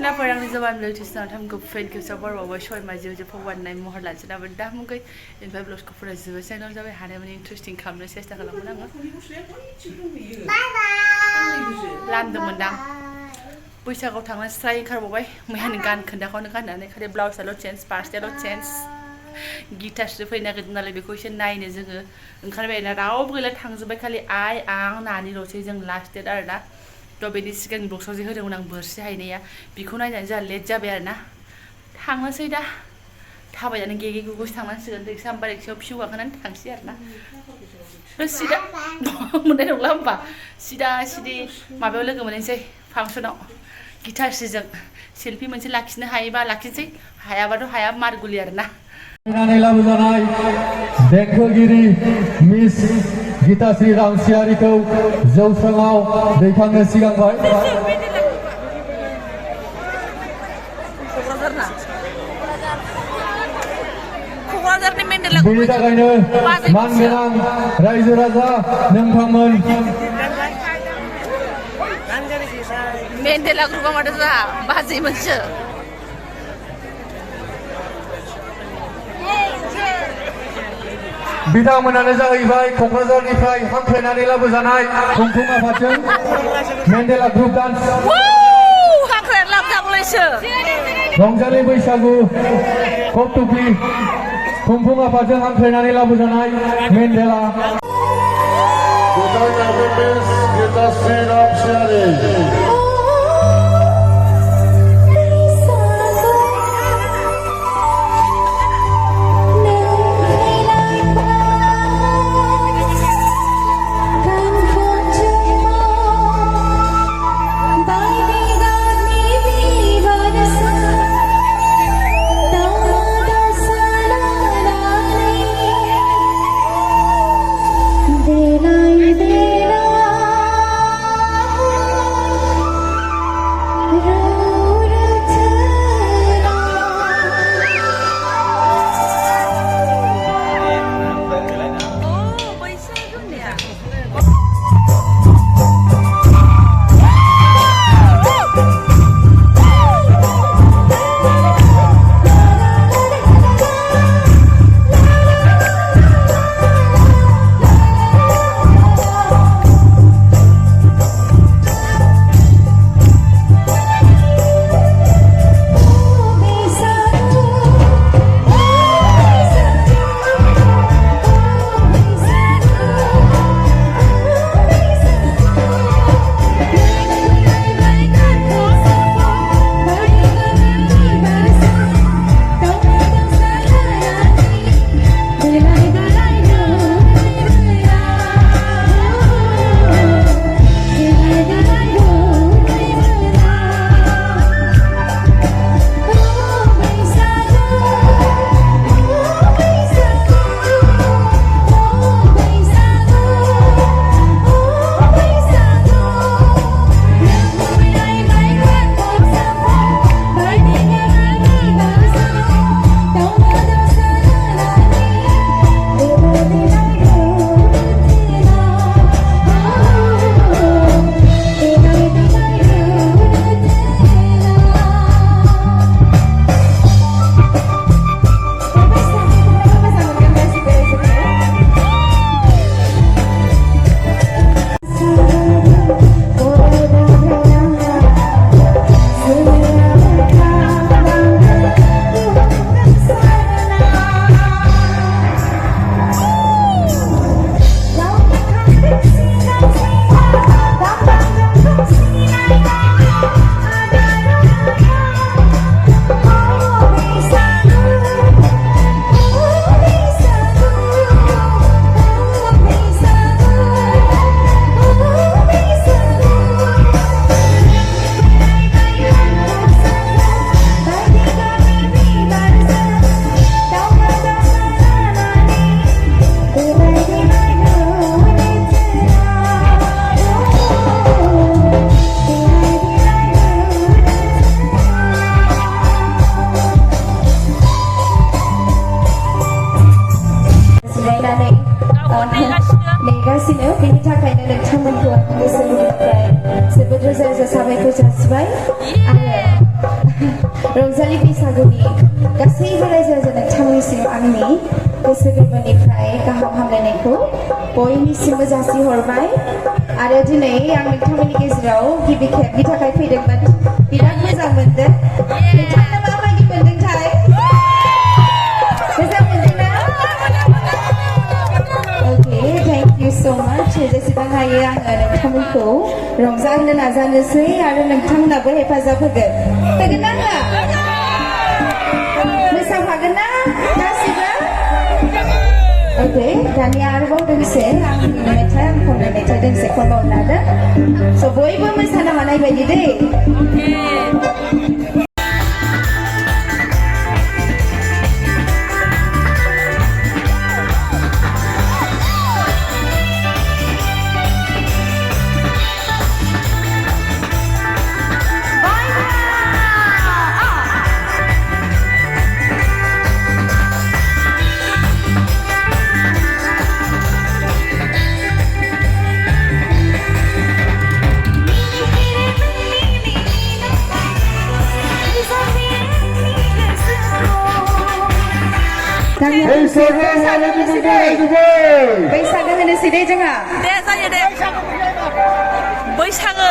ना परang ni zaman lo tis na tham ko friend ke sabar wa shoi ma je phwan nai mohar la chana ba da mukai in five blogs ko pura je channel jabe hane mani interesting khamna chesta khalamna nga bye bye lam de mondang बैसागोआव थांना स्ट्राइ ओंखारबावबाय मैयानो गान खोन्दाखौनो गाननानै खालि ब्लाउसआल' change पार्सयाल' change गिटारसो फैनो नागिरदों नालाय बेखौ एसे नायनो जोङो ओंखारबाय आरोना रावबो गैला थांजोब्बाय खालि आं नानिल'सै जों लास्ट डेट आरोना थ' बेनि सिगांनि ब्लग्सआव जे होदोंमोन आं बोरसि हायनाया बेखौ नायनानै जोंहा लेट जाबाय आरोना थांनोसै दा थाबायनानै गेगे गुगुसो थांनांसिगोन रिक्सा होमबा रिक्सायाव फिउ गाखोनानै थांसै आरोना सिदा मोननाय नंला होमबा सिदा सिदि माबायाव लोगो मोननोसै फांसनाव गिटारजों सेल्फि मोनसे लाखिनो हायोबा लाखिनोसै हायाबाथ' हाया मारगुलि आरोना लाबोजानाय देंखोगिरि मिस गीताश्री रामसियारिखौ जौस्राङाव दैखांनो सिगांबाय बेनि थाखायनो मानगोनां रायजो राजा नोंथांमोन मेन्डेला ग्रुपआ माथो जोंहा बाजै मोनसो बिथांमोनानो जाहैबाय क'क्राझारनिफ्राय हांख्रायनानै लाबोजानाय खुंफुं आफादजों मेन्डेला ग्रुप डान्स हांख्रायनानै लाबोजाबावलायसो रंजालि बैसागु कौतुकि खुंफुं आफादजों हांख्रायनानै लाबोजानाय मेन्डेला गीताश्री रामसियारि नेगासिनो बेनि थाखायनो नोंथांमोनखौ आं गोसो गोरबोनिफ्राय जोबोद रोजा रोजा साबायखर जासिबाय आरो रंजालि बैसागुनि गासैबो रायजो राजा नोंथांमोननिसिम आंनि गोसो गोरबोनिफ्राय गाहाम हामलायनायखौ बयनिसिमबो जासिहरबाय आरो दिनै आं नोंथांमोननि गेजेराव गिबि खेबनि थाखाय फैदोंमोन बिराद मोजां मोनदों नोंथाङा माबायदि मोनदोंथाय मोजां मोनदोंना अके थेंक इउ सो माच जेसेबां हायो आङो नोंथांमोनखौ रंजाहोनो नाजानोसै आरो नोंथांमोनाबो हेफाजाब होगोन ना मोसाफागोन ना गासिबो अके दानिया आरोबाव दोंसे आंनि मेथाइ आं खननाय मेथाइ दोंसे खनबावनो लादों स' बयबो मोसानो हानाय बायदि दै बैसागो होनोसै दे जोंहा दे जायो दे बैसागो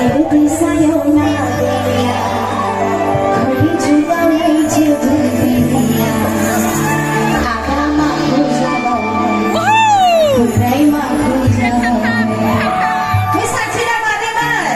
Di sayona dia Kali juga meja dunia Agama ku jauh Budaya ku jauh Bisa tidak teman-teman?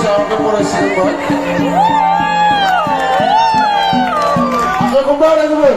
jawabnya polisi Aku kembali dulu.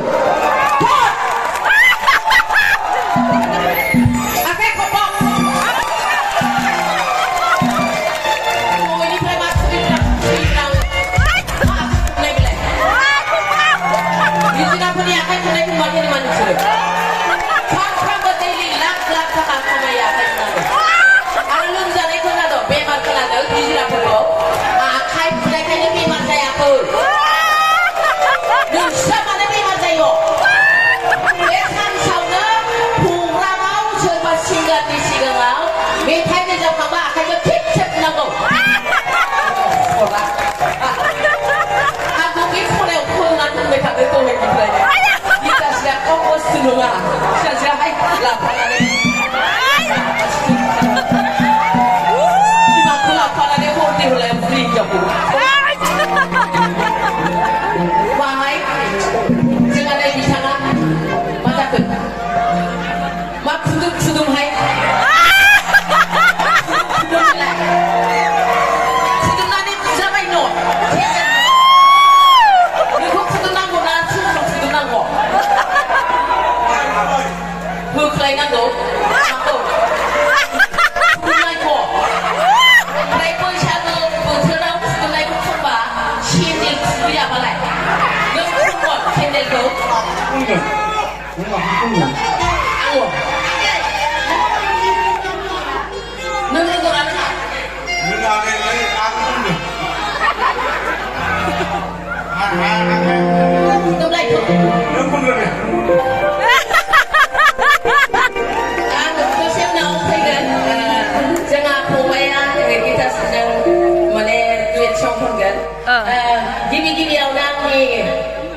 Gini-gini orang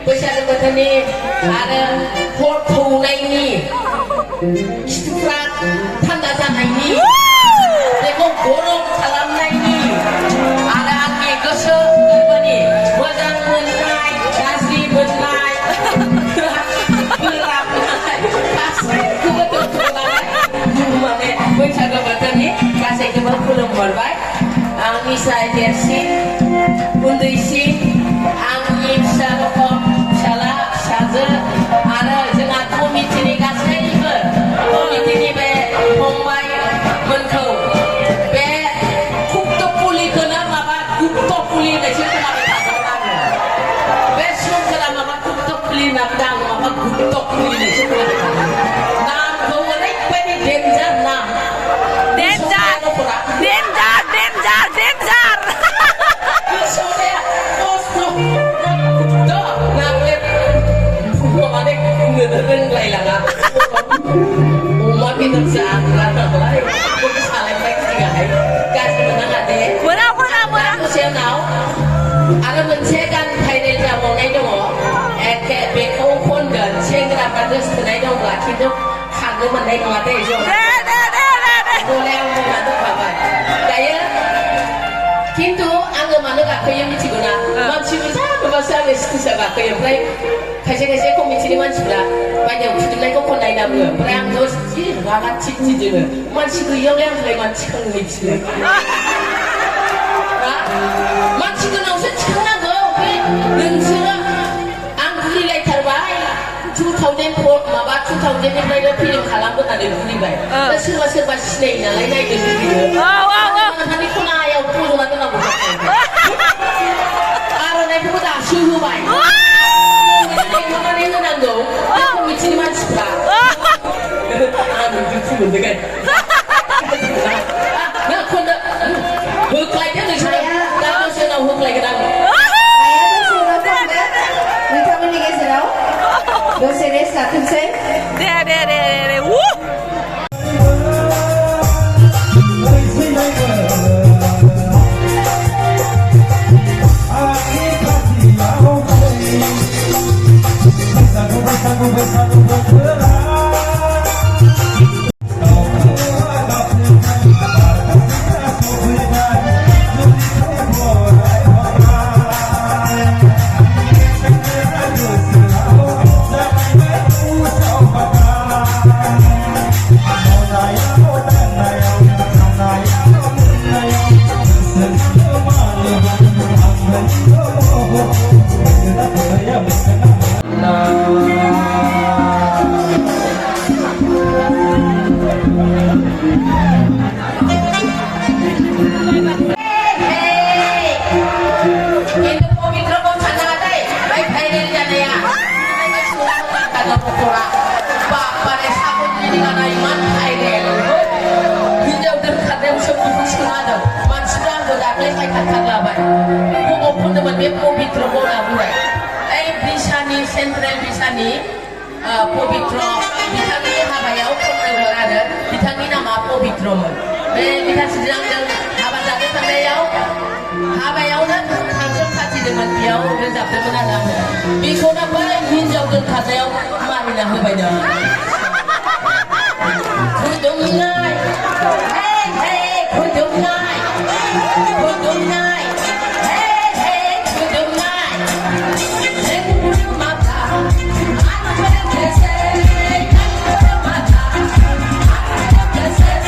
बैसागो बोथोरनि आरो हर थौनायनि खिथुफ्रा थान्दा जानायनि बेखौ गरम खालामनायनि आरो आंनि गोसो गोरबोनि मोजां मोननाय गाज्रि मोननाय बोराबनाय गासैखौबो दोनथ'नानै माने बैसागो बोथोरनि गासैखौबो खुलुमहरबाय आंनिफ्राय देरसिन उन्दैसिन आंनि फिसा गथ' फिसाला फिसाजो आरो जोंहा कमिटिनि गासैबो कमिटिनि बे फंबायमोनखौ बे कुक्तपुलिखौनो माबा कुक्तपुलि होननायसो खोनाबाय थादोंमोन आङो बे सुबुंफोरा माबा कुक्तपुलि होनना बुंदों आं माबा कुक्तपुलि होननायसो खोनाबाय थादों नामखौ ओरैबायदि डेन्जार नाम डेन्जार डेन्जार डेन्जार डेन्जार रोंलायलाङा अमा बेदर जाग्रा नालाय गथ' सालायबाय सिगांहाय गाज्रि मोनाङा दे दसे उनाव आरो मोनसे गान भाइरेल जाबावनाय दङ एखे बेखौ खनगोन सेंग्राफ्रा गोसथोनाय दंब्ला खिन्थु खारनो मोननाय नङा दे गलायाव बुंना दोनखाबाय दायो खिन्थु आङो मानो गाखोयो मिथिगौ ना मानसि मोजां नुबासो आङो स्टेजआव गाखोयो ओमफ्राय खायसे खायसे कमिटिनि मानसिफ्रा बायदेव फुदुंनायखौ खननाय ना बुङो ओमफ्राय आं जि रागा थिग जोङो मानसि गैयियावलाय आंलाय मानसि थिखांनो बिसोरो मानसि गोनांसो थिखांनांगौ ओमफ्राय नोंसोरो आं बुरिलायथारबाय 2000निफ्रायनो फिल्म खालामबोनानै बुरिबाय सोरबा सोरबा सिनायो नालाय नायनो लुबैयो खनायाव फज'ना दोननांगौ आर'नाइखौबो दासो होबाय होनांगौ कमिटिनि मानसिफ्रा आं दुखु मोनदों होख्लायदो नोंसोरो दा दसे उनाव होख्लायगोन आं नोंथांमोननि गेजेराव दसे rest लाथोंसै Usa Itu pemitra kau sana ada, baik hari ini ada ya. Mereka sudah kata pura. Bapak desa pun jadi kana iman hari ini. Hijau terkadang sebut senada, manusia sudah mulai kata labai. Kau pun dapat dia pemitra kau dah mulai. Bisani sentral bisani pemitra bitangi habayau pun ada, bitangi nama pemitra. Kita sedang habat ada habayau. Habayau nak langsung kasih dengan biau dan dapat menanam. Biko nak baik hijau dan kasau marilah habayau. Kudung nai, hey hey kudung nai, kudung nai, hey hey kudung nai. Lekuk mata, aku berkesan, aku mata, aku berkesan.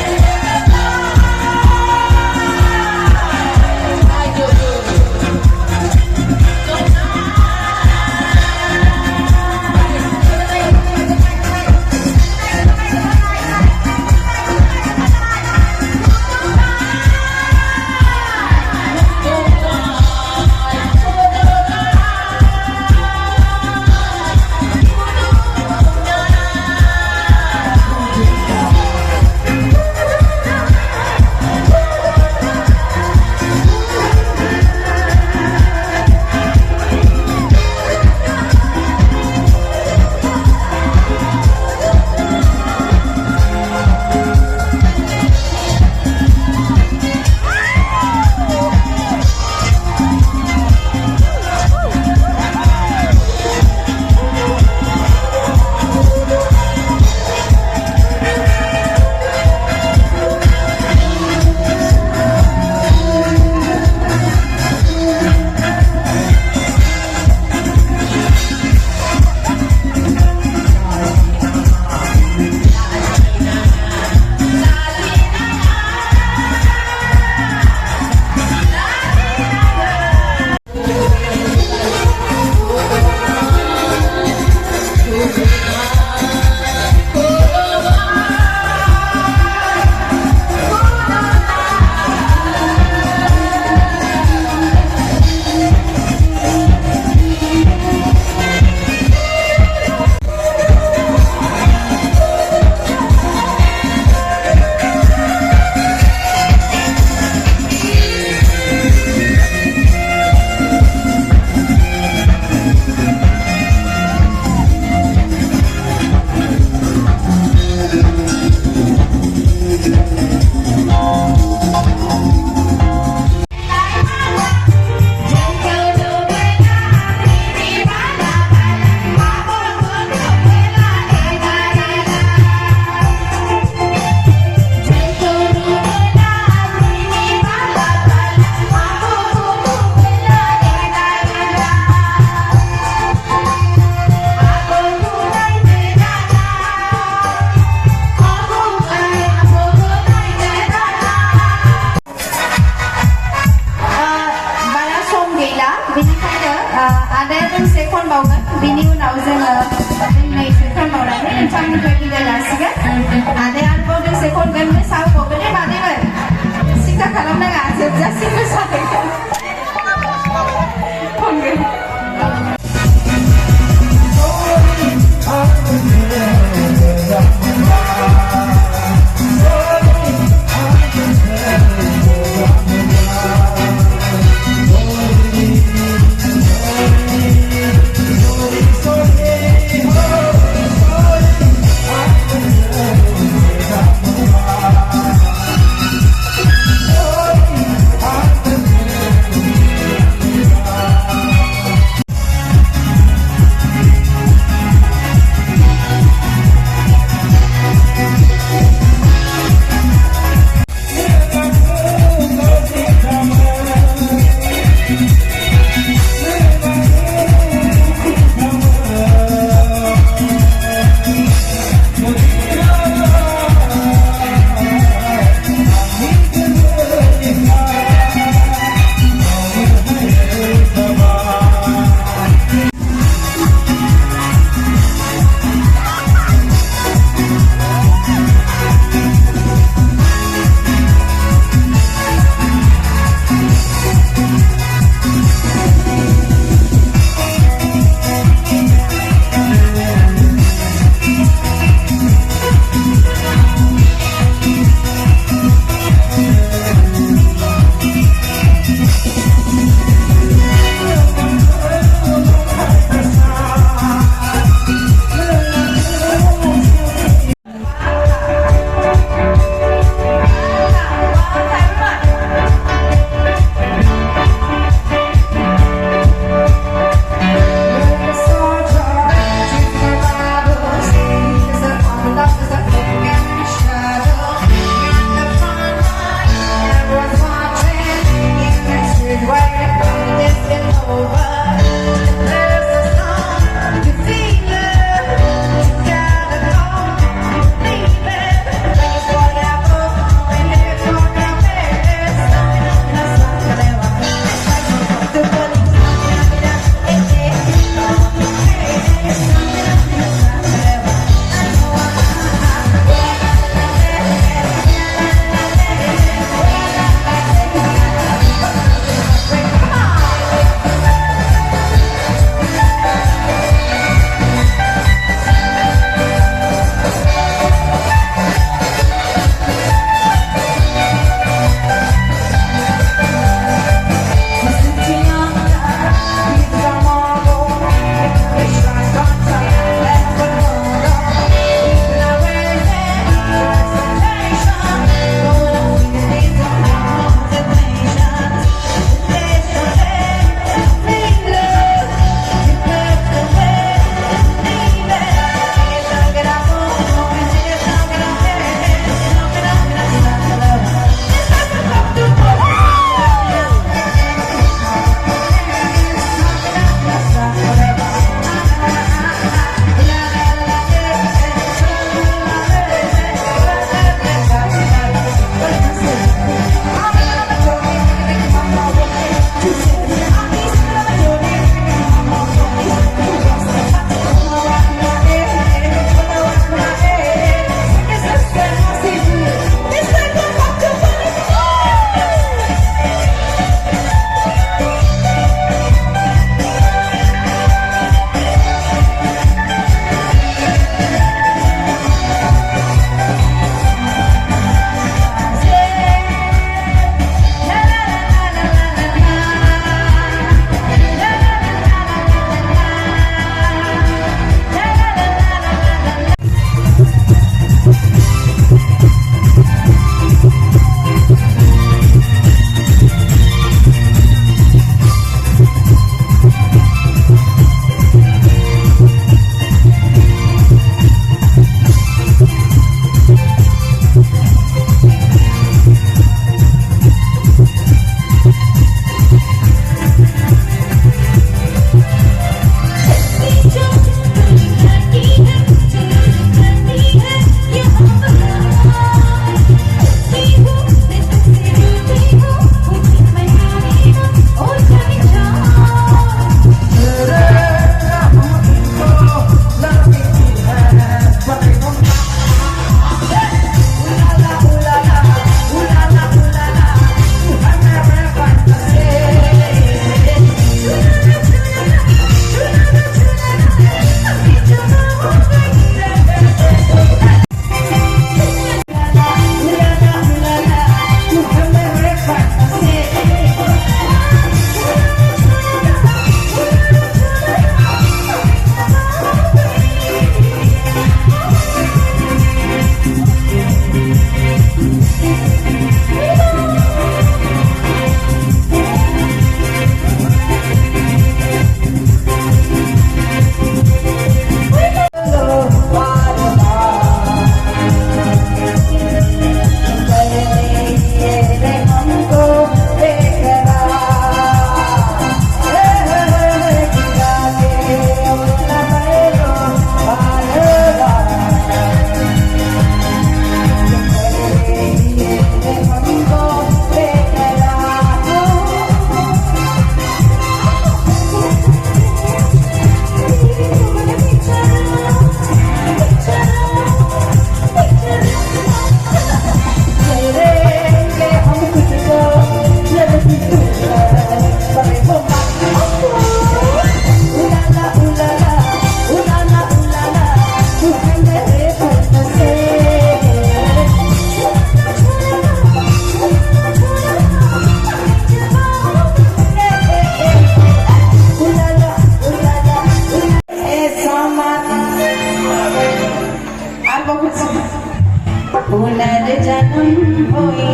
पुनर्जन्म होई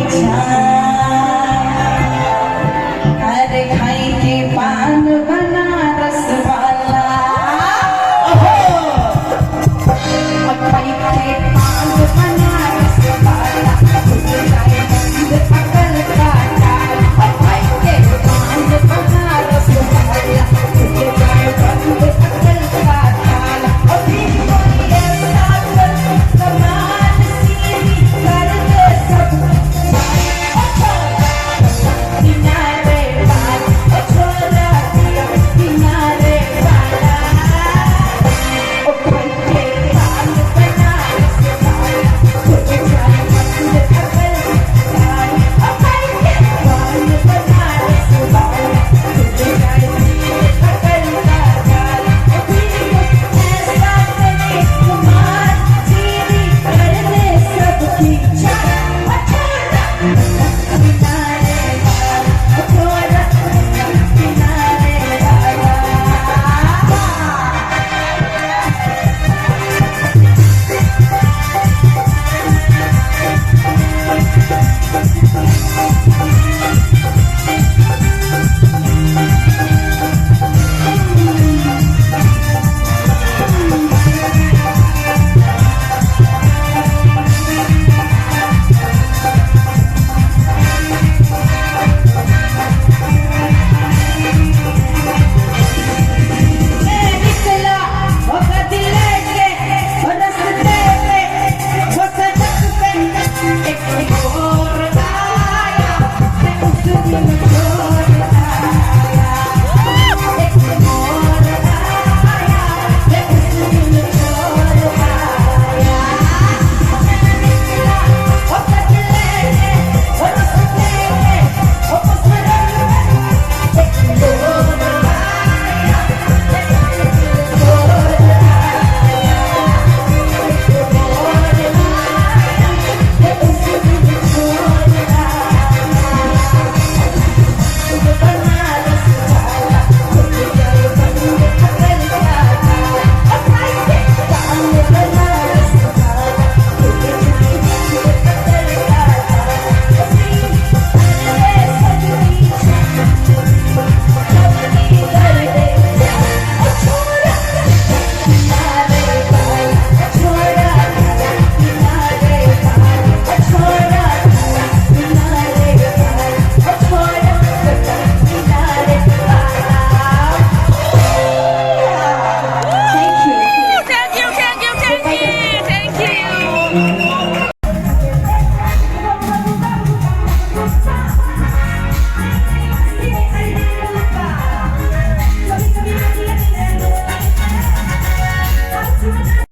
अरे खाई के पान बनारस वाला खाई के पान बनारस वाला जाए बंद पकड़ काटा खाई के पान बनारस वाला जाए बंद पकड़ काटा अभी कोई ऐसा कमाल सीधी कर दे सब किनारे बाल छोड़ा किनारे वाला ओ खाई के पान बनारस वाला जाए बंद पकड़ काटा खाई के पान बनारस वाला जाए बंद पकड़ काटा अभी कोई ऐसा करे कुमार सीधी कर दे सबकी छोड़ा किनारे वाला छोड़ा किनारे वाला निकला होगा दिल के रस्ते पे वो सड़क पे एक और आया मैं उस दिन छोड़ आया एक और आया मैं उस दिन छोड़ आया निकला होगा दिल के रस्ते पे वो सड़क पे एक और आया Thank you.